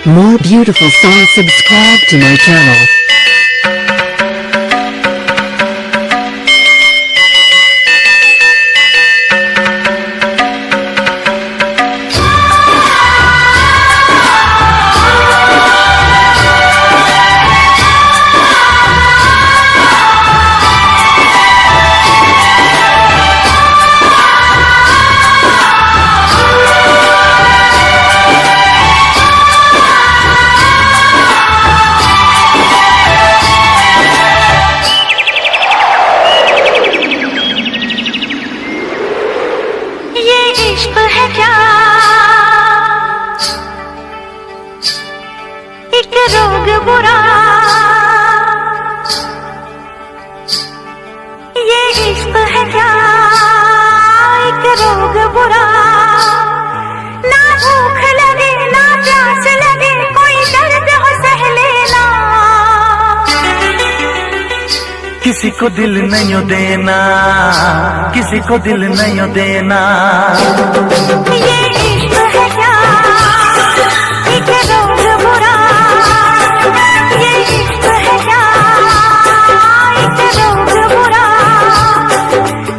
More beautiful songs, subscribe to my channel. इश्क है क्या एक रोग बुरा, ये इश्क है क्या एक रोग बुरा, ना भूख लगे ना प्यास लगे कोई दर्द हो सह लेना, किसी को दिल नहीं देना, किसी को दिल नहीं देना। ये इश्क है क्या एक रोग बुरा, ये इश्क है क्या एक रोग बुरा,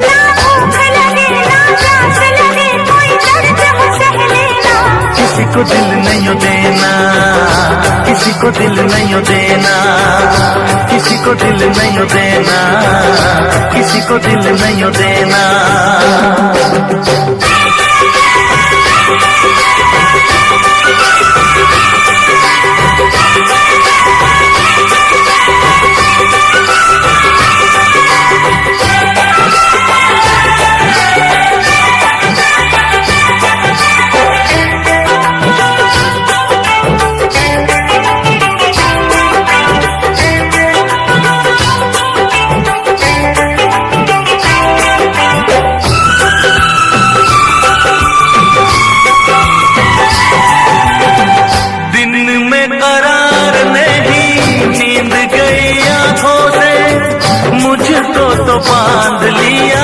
ना भूख लगे ना प्यास लगे कोई दर्द हो सह लेना, किसी को दिल नहीं देना, किसी को दिल नहीं देना, किसी को दिल नहीं देना, किसी को दिल नहीं देना। तो बांध लिया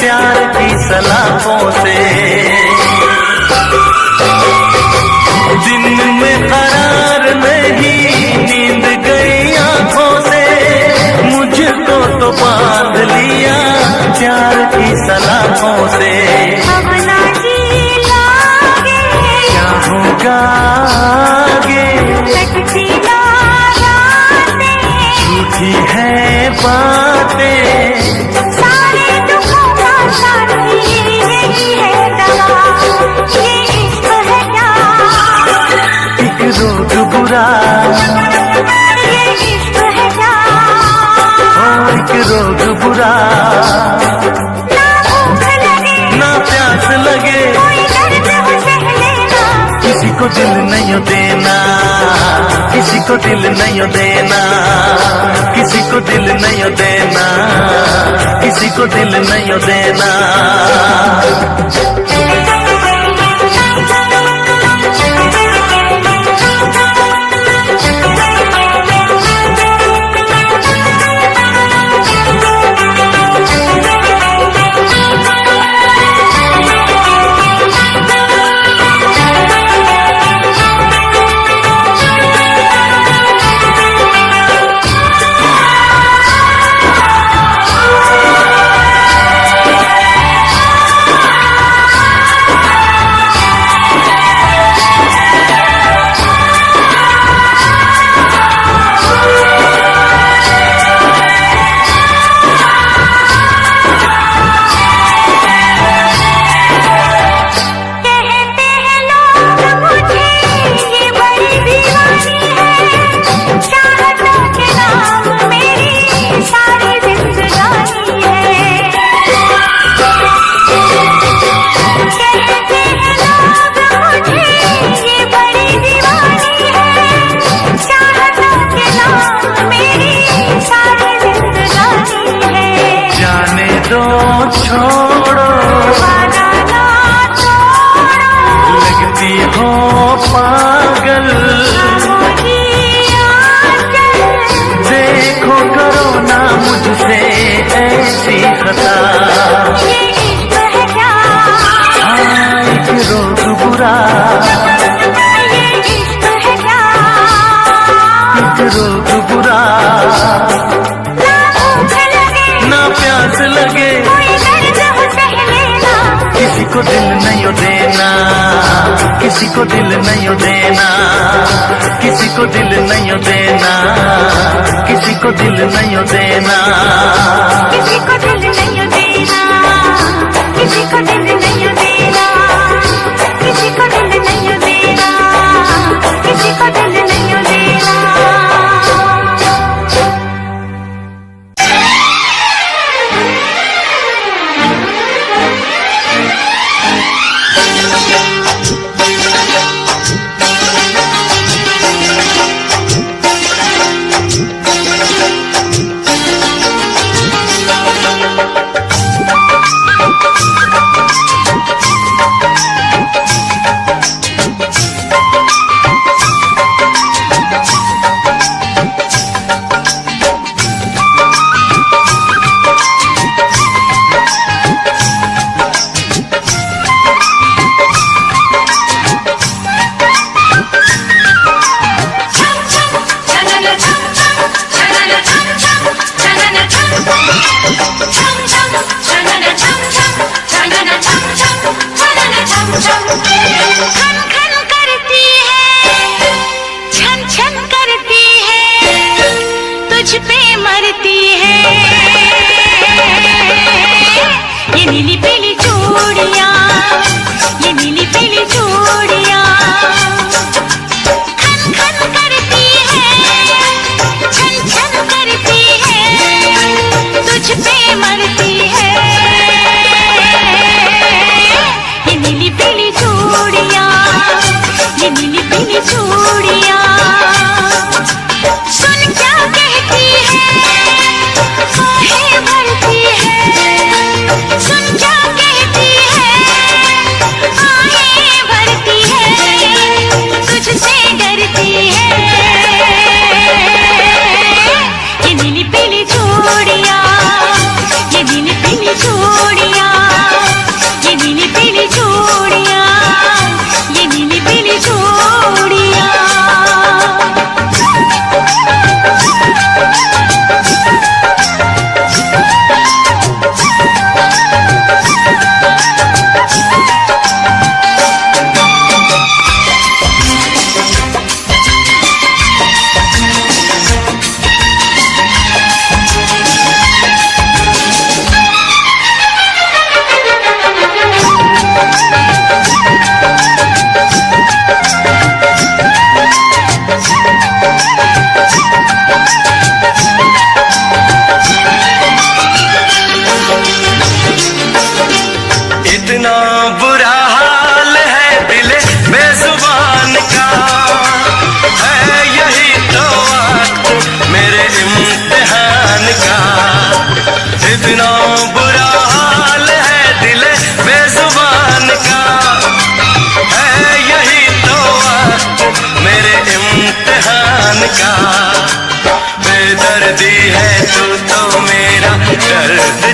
प्यार की सलाखों से, दिन में करार नहीं नींद गई आंखों से, मुझको तो बांध लिया प्यार की सलाखों से। अब ना जी लागे क्या होगा आगे, कटती ना रातें, झूठी है बातें, सारे दुखों का साथी यही है दवा, ये इश्क है क्या एक रोग बुरा, ये इश्क है क्या एक रोग बुरा, ना भूख लगे ना प्यास लगे कोई दर्द हो सह लेना, किसी को दिल नहीं देना, किसी को दिल नहीं देना, किसी को दिल नहीं देना, किसी को दिल नहीं देना। प्यास लगे, कोई दर्द हो सह लेना, किसी को दिल नहीं देना, किसी को दिल नहीं देना, किसी को दिल नहीं देना, किसी को दिल नहीं देना, किसी को दिल नहीं देना, किसी को दिल नहीं देना, किसी को दिल नहीं देना, किसी को दिल नहीं देना।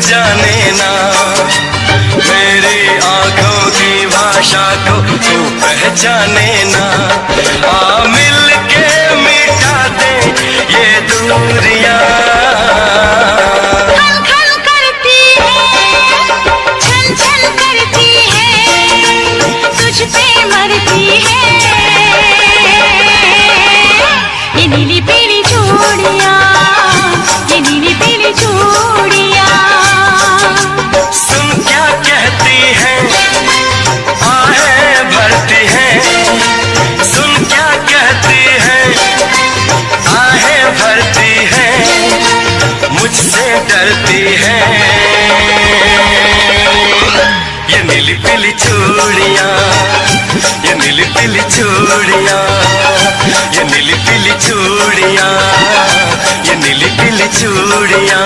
जाने ना, मेरी आंखों की भाषा को तू पहचाने ना। आ मिल के मिटा दे ये दूरियां, खन खन करती है, छन छन करती है, तुझ पे मरती है ये नीली पीली चूड़ियां, ये नीली पीली चूड़ियां। सुन क्या कहती है, आहें भरती है, सुन क्या कहती है, आहें भरती है, मुझसे डरती है ये नीली पीली चूड़ियां, ये नीली पीली चूड़ियां, ये नीली पीली चूड़ियां, ये नीली पीली चूड़ियां।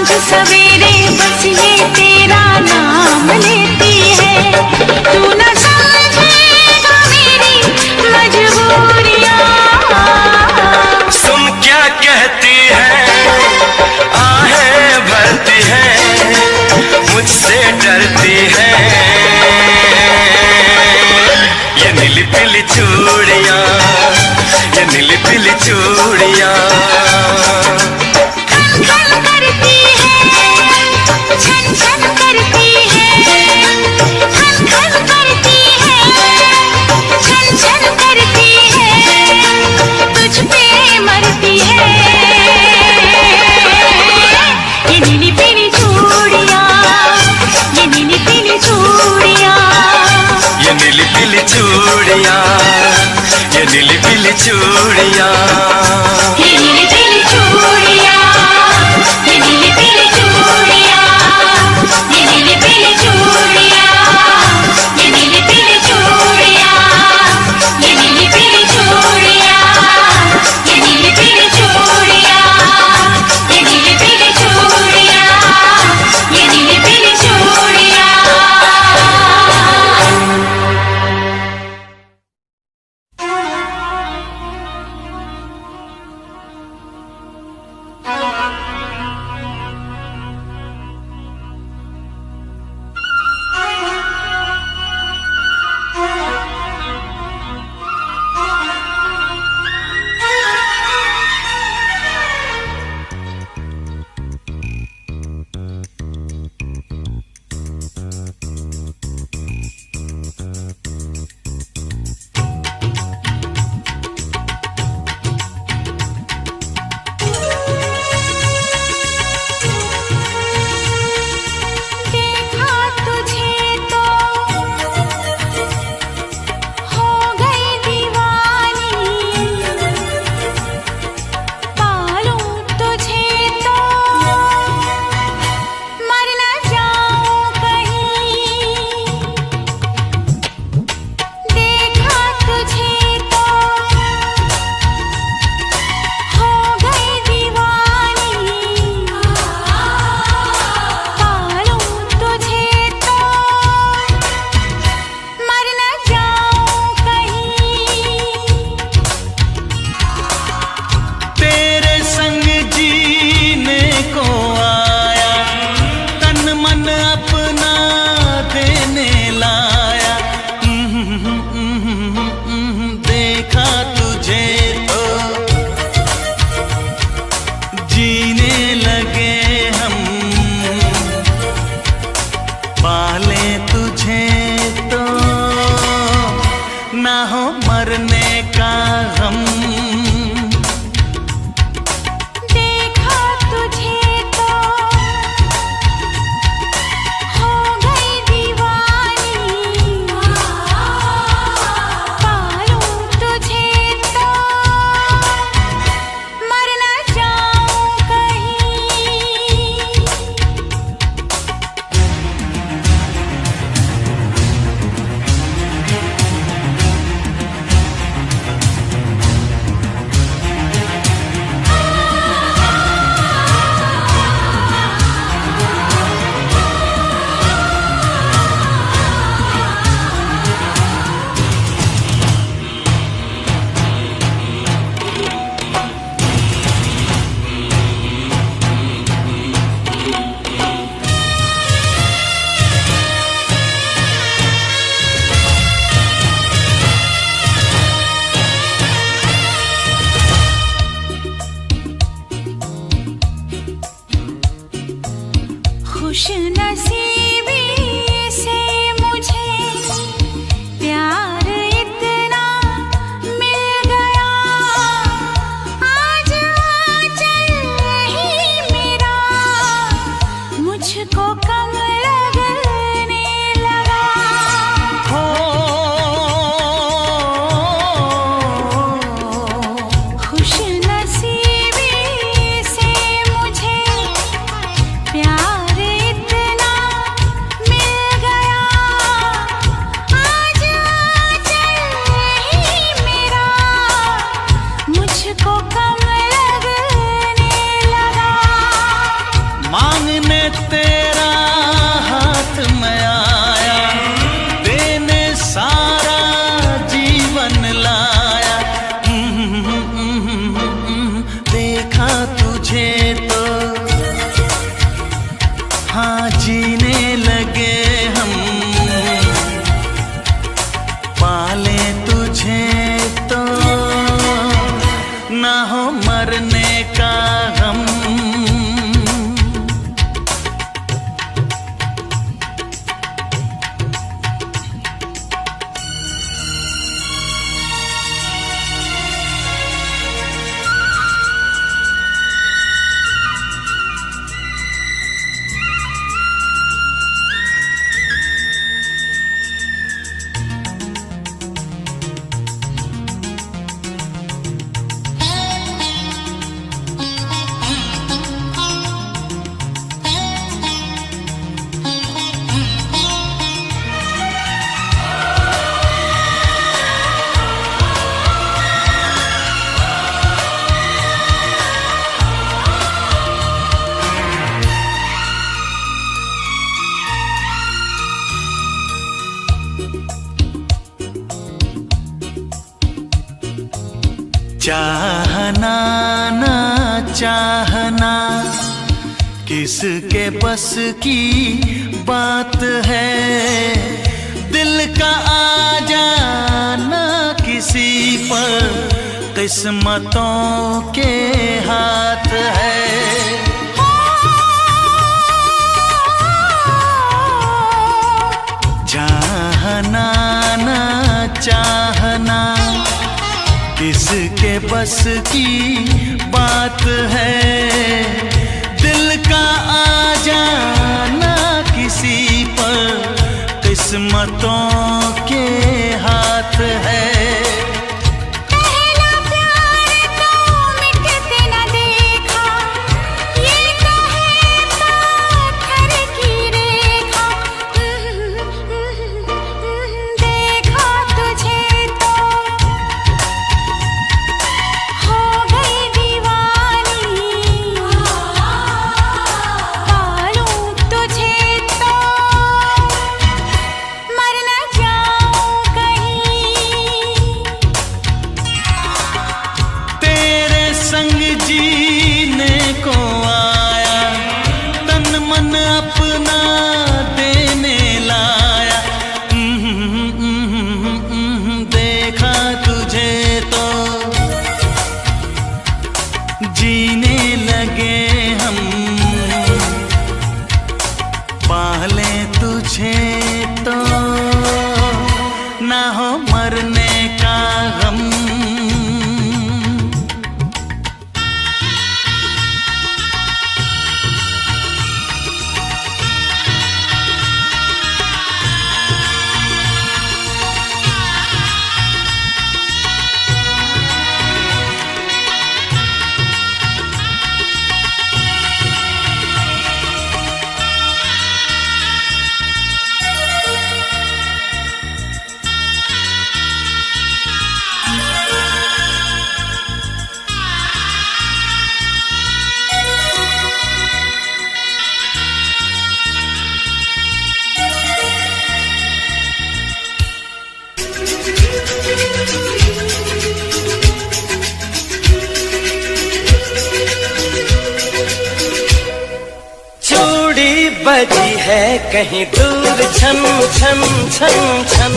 सांझ सवेरे बस ये तेरा नाम लेती है। तू न समझेगा मेरी मजबूरियां। सुन क्या कहती है, आहें भरती है, मुझसे डरती है। ये नीली पीली चूड़ियां, ये नीली पीली चूड़ियां खन खन करती है, छन छन करती है, खन खन करती है, छन छन करती है, तुझ पे मरती है। ये नीली पीली चूड़ियां, ये नीली पीली चूड़ियां, ये नीली पीली चूड़ियां, ये नीली पीली चूड़ियां। ये नीली पीली चूड़ियां, ये नीली पीली चूड़ियां, ये नीली पीली चूड़ियां, ये नीली पीली चूड़ियां, ये नीली पीली चूड़ियां, ये नीली पीली चूड़ियां, ये नीली पीली चूड़ियां, ये नीली पीली चूड़ियां। देखा तुझे तो हो गई दीवानी, पालूं तुझे तो मर न जाऊं कहीं। देखा तुझे तो हो गई दीवानी, पालूं तुझे तो मर न जाऊं कहीं। तेरे संग जीने को आया, तन मन अपना देने लाया। देखा तुझे तो जीने लगे हम, पाले तुझे तो ना हो मरने का गम। देखा तुझे तो हो गई दीवानी, पालूं तुझे तो मर न जाऊं कहीं। खुश नसीबी से मुझे प्यार इतना मिल गया, आज आंचल ही मेरा मुझको कम लगने लगा। खुश नसीबी से मुझे प्यार इतना मिल गया, आज आंचल ही मेरा मुझको कम लगने लगा। मांग तेरा हाथ में आया, देने सारा जीवन लाया। देखा तुझे तो हाँ जीने लगे हम, पाले तुझे तो ना हो मरने का गम। चाहना ना चाहना किसके बस की बात है, दिल का आ जाना किसी पर किस्मतों के हाथ है। चाहना ना चाहना किसके बस की बात है, दिल का आ जाना किसी पर किस्मतों के हाथ है। जीने को आया, तन मन अपना देने लाया। देखा तुझे तो जीने लगे हम, पाले तुझे तो ना हो मरने का गम। बजी है कहीं दूर छन छन छन छन,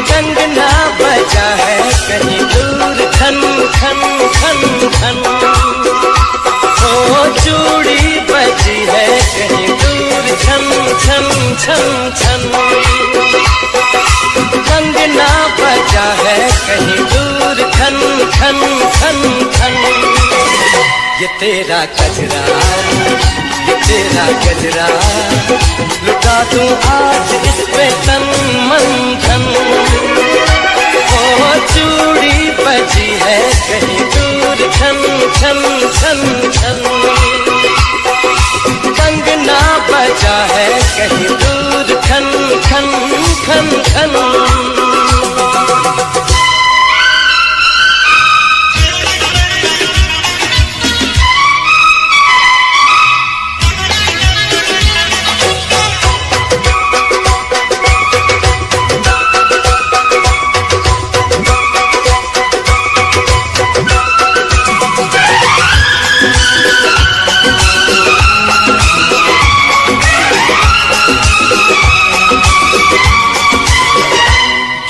कंगना बजा है कहीं दूर खन खन खन खन। ओ चूड़ी बजी है कहीं दूर छन छन छन छन, कंगना बजा है कहीं दूर खन खन खन खन। ये तेरा कजरा, ये तेरा गजरा, लुटा दूं आज इस पे तन मन धन। ओ चूड़ी बजी है कहीं दूर छन छन छन छन, कंगना बजा है कहीं दूर खन खन खन खन।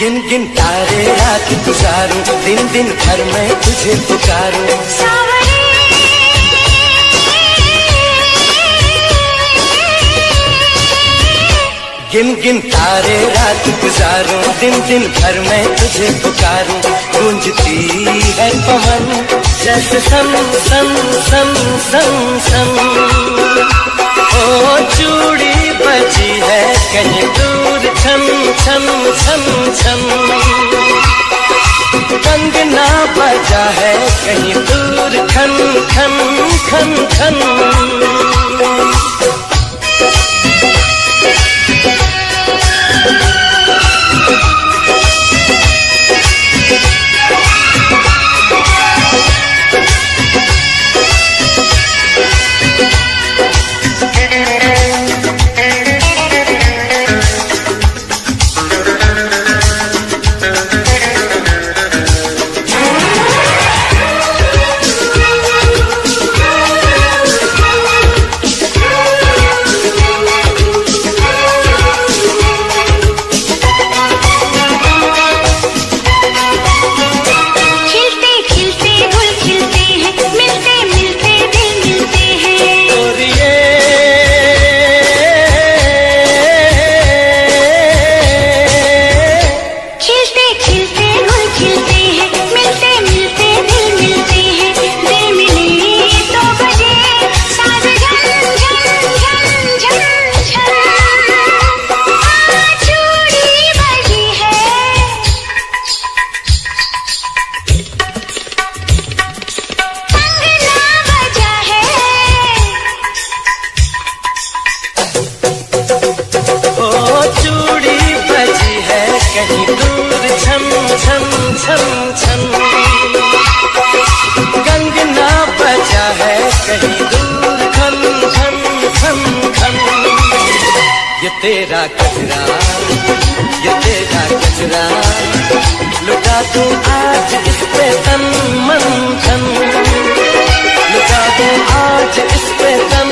गिन गिन तारे रात गुजारूं, दिन दिन भर मैं तुझे पुकारूं। सावरे गिन गिन तारे रात गुजारूं, दिन दिन भर मैं तुझे पुकारूं। गूंजती है पवन जैसे सन सन सन सन सन। ओ चूड़ी बजी है कहीं दूर छन छन छन छन। कंगना बजा है कहीं दूर खन खन खन खन। कंगना बजा है कहीं दूर खन खन खन खन। ये तेरा कचरा, ये तेरा कचरा, लुटा दूं आज इस पे तन मन धन। लुटा दूं आज इस पे तन